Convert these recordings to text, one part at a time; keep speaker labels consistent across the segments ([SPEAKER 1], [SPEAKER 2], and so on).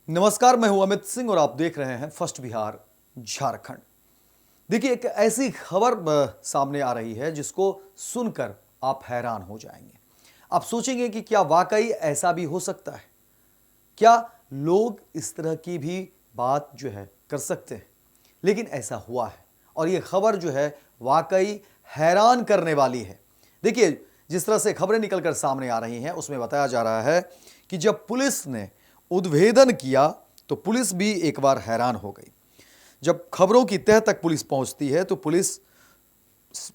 [SPEAKER 1] नमस्कार, मैं हूं अमित सिंह और आप देख रहे हैं फर्स्ट बिहार झारखंड। देखिए, एक ऐसी खबर सामने आ रही है जिसको सुनकर आप हैरान हो जाएंगे। आप सोचेंगे कि क्या वाकई ऐसा भी हो सकता है? क्या लोग इस तरह की भी बात जो है कर सकते हैं? लेकिन ऐसा हुआ है और ये खबर जो है वाकई हैरान करने वाली है। देखिए, जिस तरह से खबरें निकलकर सामने आ रही हैं उसमें बताया जा रहा है कि जब पुलिस ने उद्भेदन किया तो पुलिस भी एक बार हैरान हो गई। जब खबरों की तह तक पुलिस पहुंचती है तो पुलिस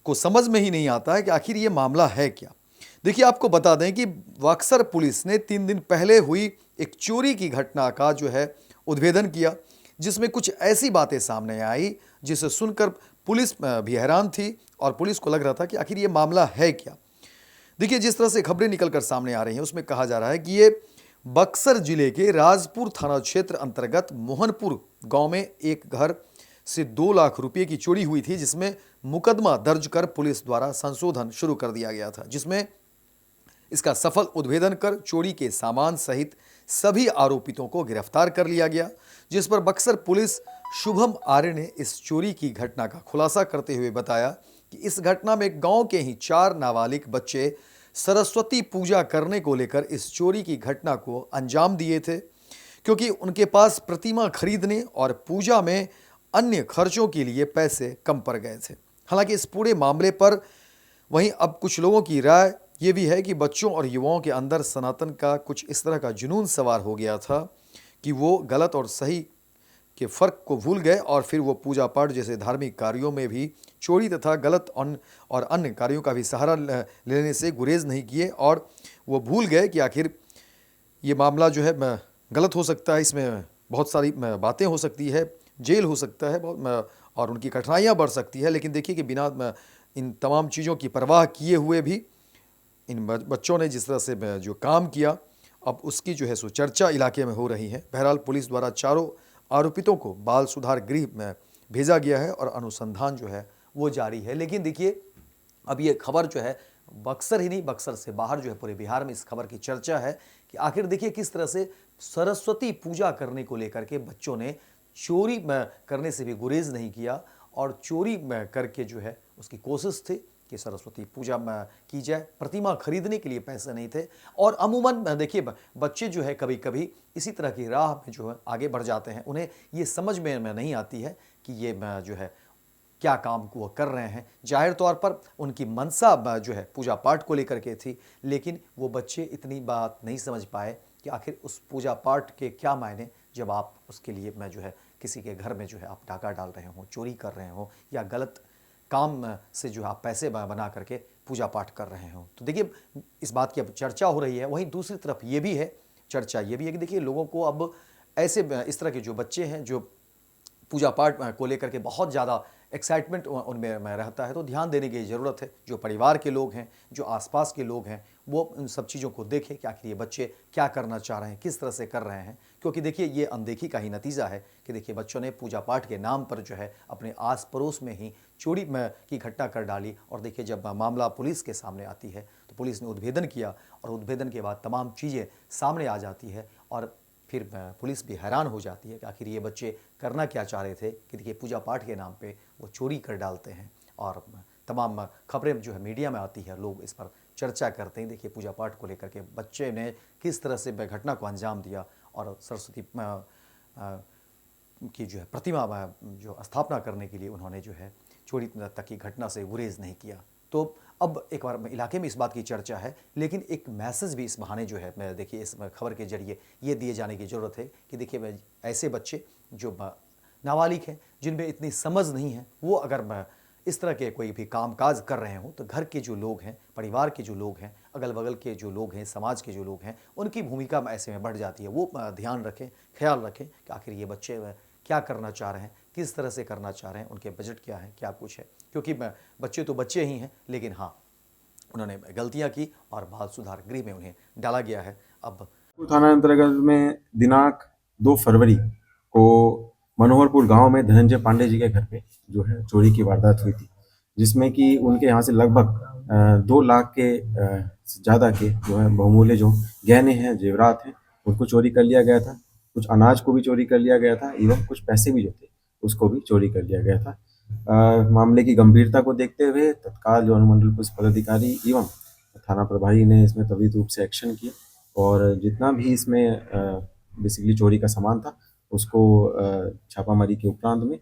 [SPEAKER 1] को समझ में ही नहीं आता है कि आखिर ये मामला है क्या। देखिए, आपको बता दें कि बक्सर पुलिस ने 3 दिन पहले हुई एक चोरी की घटना का जो है उद्भेदन किया, जिसमें कुछ ऐसी बातें सामने आई जिसे सुनकर पुलिस भी हैरान थी और पुलिस को लग रहा था कि आखिर ये मामला है क्या। देखिए, जिस तरह से खबरें निकलकर सामने आ रही हैं उसमें कहा जा रहा है कि ये बक्सर जिले के राजपुर थाना क्षेत्र अंतर्गत मोहनपुर गांव में एक घर से 2 लाख रुपए की चोरी हुई थी, जिसमें मुकदमा दर्ज कर पुलिस द्वारा संशोधन शुरू कर दिया गया था, जिसमें इसका सफल उद्भेदन कर चोरी के सामान सहित सभी आरोपितों को गिरफ्तार कर लिया गया। जिस पर बक्सर पुलिस शुभम आर्य ने इस चोरी की घटना का खुलासा करते हुए बताया कि इस घटना में गांव के ही 4 नाबालिग बच्चे सरस्वती पूजा करने को लेकर इस चोरी की घटना को अंजाम दिए थे, क्योंकि उनके पास प्रतिमा खरीदने और पूजा में अन्य खर्चों के लिए पैसे कम पड़ गए थे। हालांकि इस पूरे मामले पर वहीं अब कुछ लोगों की राय ये भी है कि बच्चों और युवाओं के अंदर सनातन का कुछ इस तरह का जुनून सवार हो गया था कि वो गलत और सही के फ़र्क को भूल गए और फिर वो पूजा पाठ जैसे धार्मिक कार्यों में भी चोरी तथा गलत और अन्य कार्यों का भी सहारा लेने से गुरेज नहीं किए और वो भूल गए कि आखिर ये मामला जो है गलत हो सकता है, इसमें बहुत सारी बातें हो सकती है, जेल हो सकता है बहुत और उनकी कठिनाइयाँ बढ़ सकती है। लेकिन देखिए कि बिना इन तमाम चीज़ों की परवाह किए हुए भी इन बच्चों ने जिस तरह से जो काम किया, अब उसकी जो है सो चर्चा इलाके में हो रही है। बहरहाल पुलिस द्वारा चारों आरोपितों को बाल सुधार गृह में भेजा गया है और अनुसंधान जो है वो जारी है। लेकिन देखिए, अब ये खबर जो है बक्सर ही नहीं, बक्सर से बाहर जो है पूरे बिहार में इस खबर की चर्चा है कि आखिर देखिए किस तरह से सरस्वती पूजा करने को लेकर के बच्चों ने चोरी करने से भी गुरेज नहीं किया और चोरी करके जो है उसकी कोशिश थी कि सरस्वती पूजा की जाए, प्रतिमा खरीदने के लिए पैसे नहीं थे। और अमूमन देखिए बच्चे जो है कभी कभी इसी तरह की राह में जो है आगे बढ़ जाते हैं, उन्हें ये समझ में नहीं आती है कि ये जो है क्या काम वो कर रहे हैं। जाहिर तौर पर उनकी मंशा जो है पूजा पाठ को लेकर के थी, लेकिन वो बच्चे इतनी बात नहीं समझ पाए कि आखिर उस पूजा पाठ के क्या मायने जब आप उसके लिए मैं जो है किसी के घर में जो है आप डाका डाल रहे हो, चोरी कर रहे हो या गलत काम से जो आप पैसे बना करके पूजा पाठ कर रहे हो। तो देखिए, इस बात की अब चर्चा हो रही है। वहीं दूसरी तरफ ये भी है, चर्चा ये भी है कि देखिए लोगों को अब ऐसे इस तरह के जो बच्चे हैं जो पूजा पाठ को लेकर के बहुत ज़्यादा एक्साइटमेंट उनमें रहता है, तो ध्यान देने की ज़रूरत है। जो परिवार के लोग हैं, जो आसपास के लोग हैं, वो उन सब चीज़ों को देखें कि आखिर ये बच्चे क्या करना चाह रहे हैं, किस तरह से कर रहे हैं। क्योंकि देखिए ये अनदेखी का ही नतीजा है कि देखिए बच्चों ने पूजा पाठ के नाम पर जो है अपने आस पड़ोस में ही चोरी की घटना कर डाली। और देखिए जब मामला पुलिस के सामने आती है तो पुलिस ने उद्भेदन किया और उद्भेदन के बाद तमाम चीज़ें सामने आ जाती है और फिर पुलिस भी हैरान हो जाती है कि आखिर ये बच्चे करना क्या चाह रहे थे कि देखिए पूजा पाठ के नाम पे वो चोरी कर डालते हैं। और तमाम खबरें जो है मीडिया में आती है, लोग इस पर चर्चा करते हैं। देखिए पूजा पाठ को लेकर के बच्चे ने किस तरह से घटना को अंजाम दिया और सरस्वती की जो है प्रतिमा जो स्थापना करने के लिए उन्होंने जो है चोरी तक की घटना से गुरेज नहीं किया। तो अब एक बार इलाके में इस बात की चर्चा है, लेकिन एक मैसेज भी इस बहाने जो है मैं देखिए इस खबर के जरिए ये दिए जाने की ज़रूरत है कि देखिए ऐसे बच्चे जो नाबालिग हैं, जिनमें इतनी समझ नहीं है, वो अगर इस तरह के कोई भी कामकाज कर रहे हों तो घर के जो लोग हैं, परिवार के जो लोग हैं, अगल बगल के जो लोग हैं, समाज के जो लोग हैं, उनकी भूमिका ऐसे में बढ़ जाती है। वो ध्यान रखें, ख्याल रखें कि आखिर ये बच्चे क्या करना चाह रहे हैं, किस तरह से करना चाह रहे हैं, उनके बजट क्या है, क्या कुछ है। क्योंकि बच्चे तो बच्चे ही हैं, लेकिन हाँ उन्होंने गलतियां की और बाल सुधार गृह में उन्हें डाला गया है। अब
[SPEAKER 2] थाना अंतर्गत में दिनांक 2 फरवरी को मनोहरपुर गांव में धनंजय पांडे जी के घर पे जो है चोरी की वारदात हुई थी, जिसमें कि उनके यहाँ से लगभग 2 लाख के से ज़्यादा के जो है बहुमूल्य जो गहने हैं, जेवरात हैं, उनको चोरी कर लिया गया था। कुछ अनाज को भी चोरी कर लिया गया था एवं कुछ पैसे भी जो थे उसको भी चोरी कर लिया गया था। मामले की गंभीरता को देखते हुए तत्काल जो अनुमंडल पुलिस पदाधिकारी एवं थाना प्रभारी ने इसमें त्वरित रूप से एक्शन किया और जितना भी इसमें बेसिकली चोरी का सामान था उसको छापामारी के उपरांत में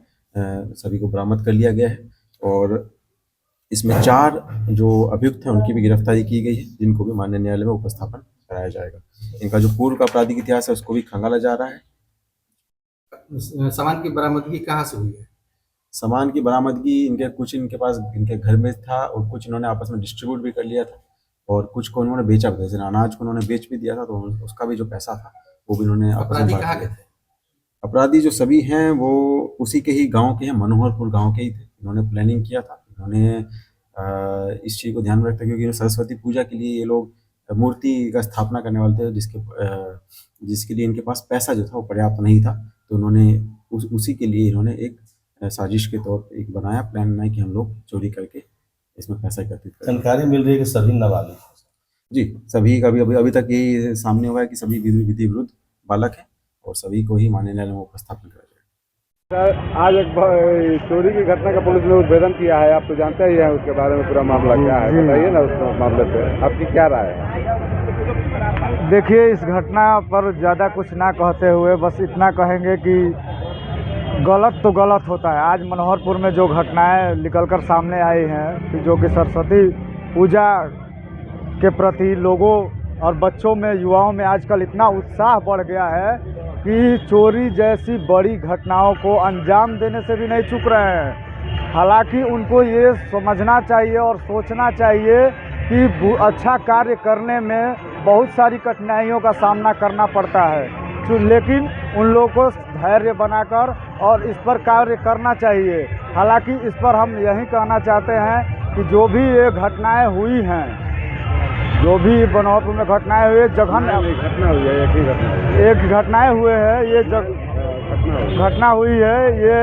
[SPEAKER 2] सभी को बरामद कर लिया गया है और इसमें 4 जो अभियुक्त हैं उनकी भी गिरफ्तारी की गई है, जिनको भी माननीय न्यायालय में उपस्थापन कराया जाएगा। इनका जो पूर्व का आपराधिक इतिहास है उसको भी खंगाला जा रहा है।
[SPEAKER 3] सामान की बरामदगी कहाँ से हुई है?
[SPEAKER 2] सामान की बरामदगी इनके पास इनके घर में था और कुछ इन्होंने आपस में डिस्ट्रीब्यूट भी कर लिया था और कुछ को उन्होंने बेचा भी था। जैसे अनाज को उन्होंने बेच भी दिया था तो उसका भी जो पैसा था वो भी उन्होंने आपस में बांट लिया। अपराधी जो सभी हैं वो उसी के ही गांव के हैं, मनोहरपुर गांव के ही थे। इन्होंने प्लानिंग किया था, इन्होंने इस चीज़ को ध्यान में रखते क्योंकि सरस्वती पूजा के लिए ये लोग मूर्ति का स्थापना करने वाले थे जिसके लिए इनके पास पैसा जो था वो पर्याप्त नहीं था। तो उन्होंने उसी के लिए इन्होंने एक साजिश के तौर पे एक प्लान बनाया कि हम लोग चोरी करके इसमें पैसा एकत्रित करें।
[SPEAKER 4] जानकारी मिल रही है कि सभी नाबालिग
[SPEAKER 2] जी, सभी का भी अभी तक ये सामने हुआ है कि सभी विधि विरुद्ध बालक हैं और सभी को ही माननीय न्यायालय में उपस्थापन करा जाएगा।
[SPEAKER 5] आज एक चोरी की घटना का पुलिस ने उद्भेदन किया है, आप तो जानते ही हैं उसके बारे में पूरा मामला क्या है, बताइए ना उस मामले पे आपकी क्या राय है?
[SPEAKER 6] देखिए, इस घटना पर ज़्यादा कुछ ना कहते हुए बस इतना कहेंगे कि गलत तो गलत होता है। आज मनोहरपुर में जो घटनाएं निकलकर सामने आई हैं कि जो कि सरस्वती पूजा के प्रति लोगों और बच्चों में, युवाओं में आजकल इतना उत्साह बढ़ गया है कि चोरी जैसी बड़ी घटनाओं को अंजाम देने से भी नहीं चूक रहे हैं। हालांकि उनको ये समझना चाहिए और सोचना चाहिए कि अच्छा कार्य करने में बहुत सारी कठिनाइयों का सामना करना पड़ता है, लेकिन उन लोगों को धैर्य बनाकर और इस पर कार्य करना चाहिए। हालांकि इस पर हम यही कहना चाहते हैं कि जो भी ये घटनाएं हुई हैं, जो भी मनोहरपुर में घटनाएं हुई है,
[SPEAKER 5] घटना हुई है,
[SPEAKER 6] एक घटनाएं हुए हैं, ये घटना हुई है, ये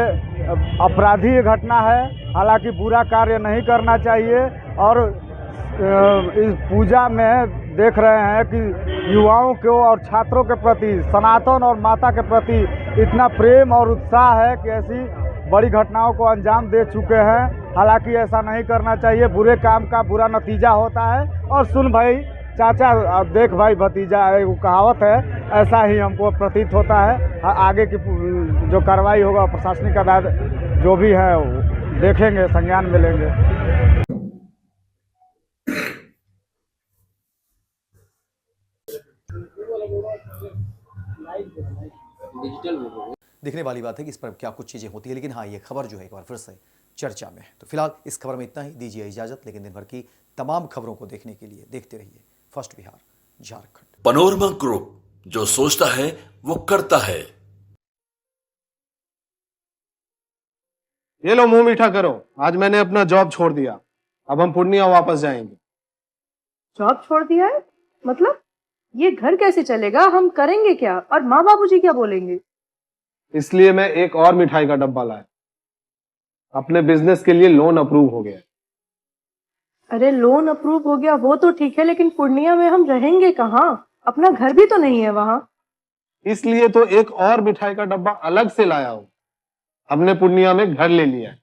[SPEAKER 6] अपराधी घटना है। हालांकि बुरा कार्य नहीं करना चाहिए और इस पूजा में देख रहे हैं कि युवाओं को और छात्रों के प्रति, सनातन और माता के प्रति इतना प्रेम और उत्साह है कि ऐसी बड़ी घटनाओं को अंजाम दे चुके हैं। हालांकि ऐसा नहीं करना चाहिए, बुरे काम का बुरा नतीजा होता है। और सुन भाई चाचा, देख भाई भतीजा, एक कहावत है, ऐसा ही हमको प्रतीत होता है। आगे की जो कार्रवाई होगा प्रशासनिक अदालत जो भी है देखेंगे, संज्ञान में लेंगे।
[SPEAKER 1] देखने वाली बात है कि इस पर क्या कुछ चीज़ें होती है, लेकिन हाँ, ये खबर जो है एक बार फिर से चर्चा में है। तो फिलहाल इस खबर में इतना ही, दीजिए इजाजत, लेकिन दिन भर की तमाम खबरों को देखने के लिए देखते रहिए first Bihar Jharkhand.
[SPEAKER 7] Panorama group, जो सोचता है वो करता है।
[SPEAKER 5] ये लो, मुंह मीठा करो, आज मैंने अपना जॉब छोड़ दिया, अब हम पूर्णिया वापस जाएंगे।
[SPEAKER 8] जॉब छोड़ दिया है? मतलब ये घर कैसे चलेगा? हम करेंगे क्या? और माँ बाबूजी क्या बोलेंगे?
[SPEAKER 5] इसलिए मैं एक और मिठाई का डब्बा लाया, अपने बिजनेस के लिए लोन अप्रूव हो गया।
[SPEAKER 8] अरे लोन अप्रूव हो गया वो तो ठीक है, लेकिन पूर्णिया में हम रहेंगे कहाँ? अपना घर भी तो नहीं है वहाँ।
[SPEAKER 5] इसलिए तो एक और मिठाई का डब्बा अलग से लाया हूँ। हमने पूर्णिया में घर ले लिया है,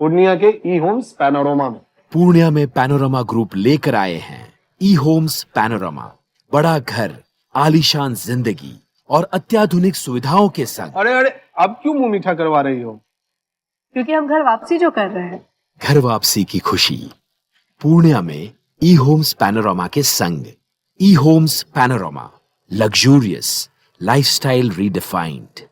[SPEAKER 5] पूर्णिया के ई होम्स पैनोरमा में।
[SPEAKER 9] पूर्णिया में पैनोरमा ग्रुप लेकर आए हैं ई होम्स पैनोरमा। बड़ा घर, आलीशान जिंदगी और अत्याधुनिक सुविधाओं के संग।
[SPEAKER 5] अरे अब क्यों मुंह मीठा करवा रही हो?
[SPEAKER 8] क्योंकि हम घर वापसी जो कर रहे हैं।
[SPEAKER 9] घर वापसी की खुशी पूर्णिया में ई होम्स पैनोरमा के संग। ई Homes Panorama, luxurious lifestyle redefined.